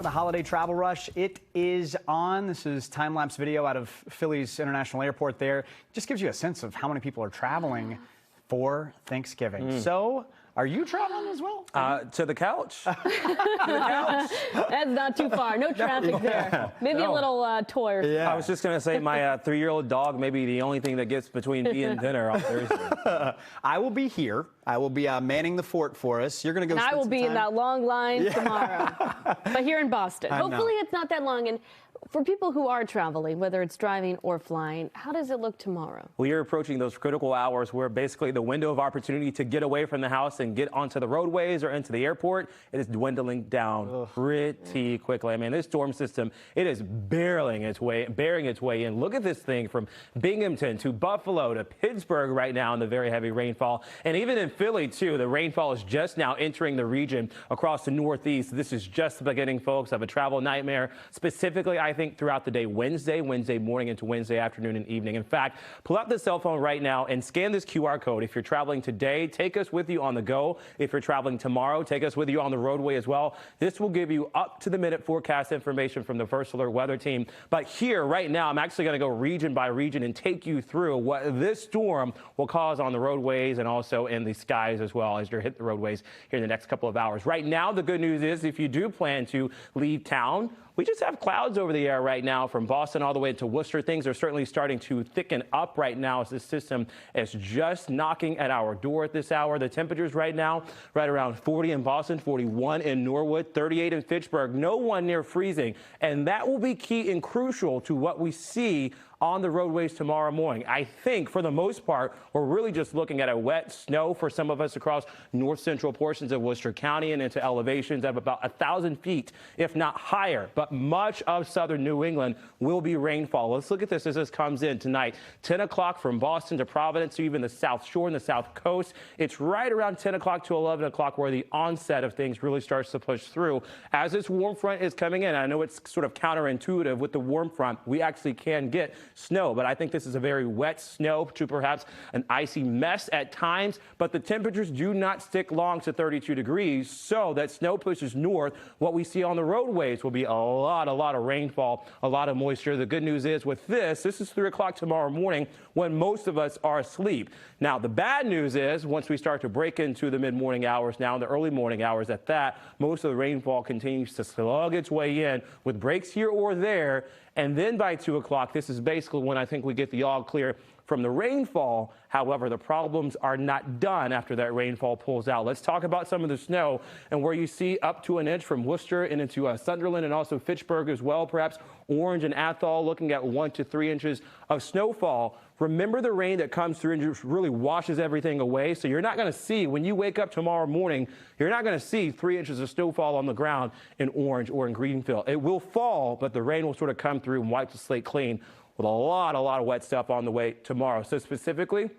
The holiday travel rush, it is on. This is time-lapse video out of Philly's International Airport there. Just gives you a sense of how many people are traveling for Thanksgiving. So, are you traveling as well? To the couch. To the couch. That's not too far. No traffic there. Maybe a little toy or something. I was just going to say my 3-year-old dog may be the only thing that gets between me and dinner on Thursday. I will be here. I will be manning the fort for us. You're going to go. And I will be in that long line tomorrow. But here in Boston. Hopefully it's not that long. And for people who are traveling, whether it's driving or flying, how does it look tomorrow? We are approaching those critical hours where basically the window of opportunity to get away from the house and get onto the roadways or into the airport, it is dwindling down pretty quickly. I mean, this storm system, it is bearing its way in. Look at this thing from Binghamton to Buffalo to Pittsburgh right now in the very heavy rainfall. And even in Philly, too, the rainfall is just now entering the region across the Northeast. This is just the beginning, folks, of a travel nightmare. Specifically, I think throughout the day, Wednesday morning into Wednesday afternoon and evening. In fact, pull out the cell phone right now and scan this QR code. If you're traveling today, take us with you on the go. If you're traveling tomorrow, take us with you on the roadway as well. This will give you up-to-the-minute forecast information from the First Alert Weather Team. But here, right now, I'm actually going to go region by region and take you through what this storm will cause on the roadways and also in the skies as well as you hit the roadways here in the next couple of hours. Right now, the good news is if you do plan to leave town, we just have clouds over the air right now from Boston all the way to Worcester. Things are certainly starting to thicken up right now as this system is just knocking at our door at this hour. The temperatures right now, right around 40 in Boston, 41 in Norwood, 38 in Fitchburg, no one near freezing. And that will be key and crucial to what we see on the roadways tomorrow morning. I think for the most part, we're really just looking at a wet snow for some of us across north central portions of Worcester County and into elevations of about 1,000 feet, if not higher. But much of southern New England will be rainfall. Let's look at this as this comes in tonight. 10 o'clock from Boston to Providence to even the South Shore and the South Coast. It's right around 10 o'clock to 11 o'clock where the onset of things really starts to push through. As this warm front is coming in, I know it's sort of counterintuitive with the warm front. We actually can get snow, but I think this is a very wet snow to perhaps an icy mess at times, but the temperatures do not stick long to 32 degrees, so that snow pushes north. What we see on the roadways will be a lot of rainfall, a lot of moisture. The good news is with this is 3 o'clock tomorrow morning when most of us are asleep. Now, the bad news is once we start to break into the mid-morning hours now, the early morning hours at that, most of the rainfall continues to slug its way in with breaks here or there. And then by 2 o'clock, this is basically when I think we get the all clear from the rainfall. However, the problems are not done after that rainfall pulls out. Let's talk about some of the snow and where you see up to an inch from Worcester and into Sunderland and also Fitchburg as well. Perhaps Orange and Athol looking at 1 to 3 inches of snowfall. Remember the rain that comes through and just really washes everything away. So you're not going to see, when you wake up tomorrow morning, you're not going to see 3 inches of snowfall on the ground in Orange or in Greenfield. It will fall, but the rain will sort of come through and wipe the slate clean with a lot of wet stuff on the way tomorrow. So specifically,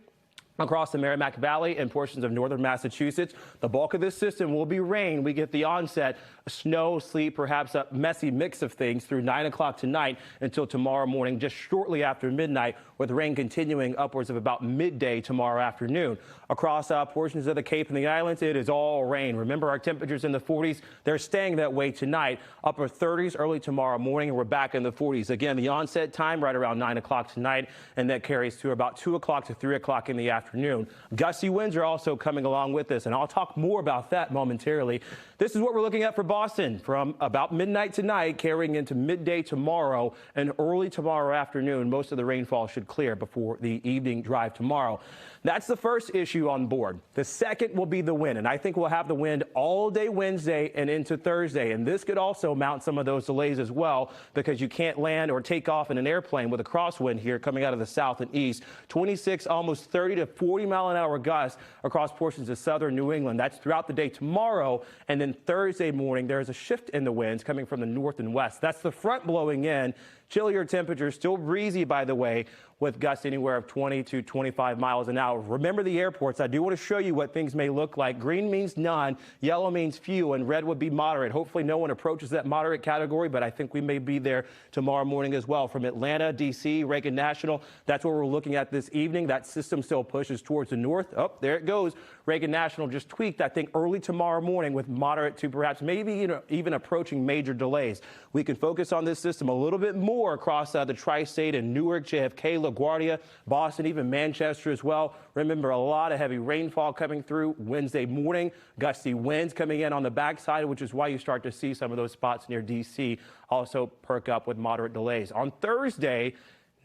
across the Merrimack Valley and portions of northern Massachusetts, the bulk of this system will be rain. We get the onset, snow, sleet, perhaps a messy mix of things through 9 o'clock tonight until tomorrow morning, just shortly after midnight, with rain continuing upwards of about midday tomorrow afternoon. Across portions of the Cape and the Islands, it is all rain. Remember, our temperatures in the 40s, they're staying that way tonight. Upper 30s early tomorrow morning, and we're back in the 40s. Again, the onset time right around 9 o'clock tonight, and that carries to about 2 o'clock to 3 o'clock in the afternoon. Gusty winds are also coming along with this, and I'll talk more about that momentarily. This is what we're looking at for Boston from about midnight tonight, carrying into midday tomorrow and early tomorrow afternoon. Most of the rainfall should clear before the evening drive tomorrow. That's the first issue on board. The second will be the wind, and I think we'll have the wind all day Wednesday and into Thursday. And this could also mount some of those delays as well, because you can't land or take off in an airplane with a crosswind here coming out of the south and east. 26, almost 30 to 40 mile an hour gusts across portions of southern New England. That's throughout the day tomorrow. And then Thursday morning, there's a shift in the winds coming from the north and west. That's the front blowing in. Chillier temperatures, still breezy, by the way. with gusts anywhere of 20 to 25 miles an hour. Remember the airports. I do want to show you what things may look like. Green means none, yellow means few, and red would be moderate. Hopefully no one approaches that moderate category, but I think we may be there tomorrow morning as well. From Atlanta, D.C., Reagan National, that's what we're looking at this evening. That system still pushes towards the north. Oh, there it goes. Reagan National just tweaked, I think, early tomorrow morning with moderate to perhaps maybe even approaching major delays. We can focus on this system a little bit more across the tri-state and Newark, JFK, LaGuardia, Boston, even Manchester as well. Remember, a lot of heavy rainfall coming through Wednesday morning, gusty winds coming in on the backside, which is why you start to see some of those spots near D.C. also perk up with moderate delays. On Thursday,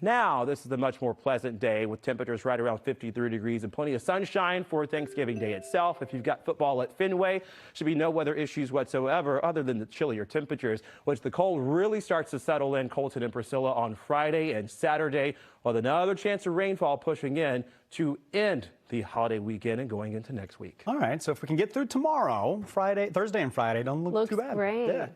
now, this is a much more pleasant day with temperatures right around 53 degrees and plenty of sunshine for Thanksgiving Day itself. If you've got football at Fenway, should be no weather issues whatsoever other than the chillier temperatures, which the cold really starts to settle in Colton and Priscilla on Friday and Saturday, with another chance of rainfall pushing in to end the holiday weekend and going into next week. All right, so if we can get through tomorrow, Thursday and Friday, don't look too bad. Looks great. Yeah.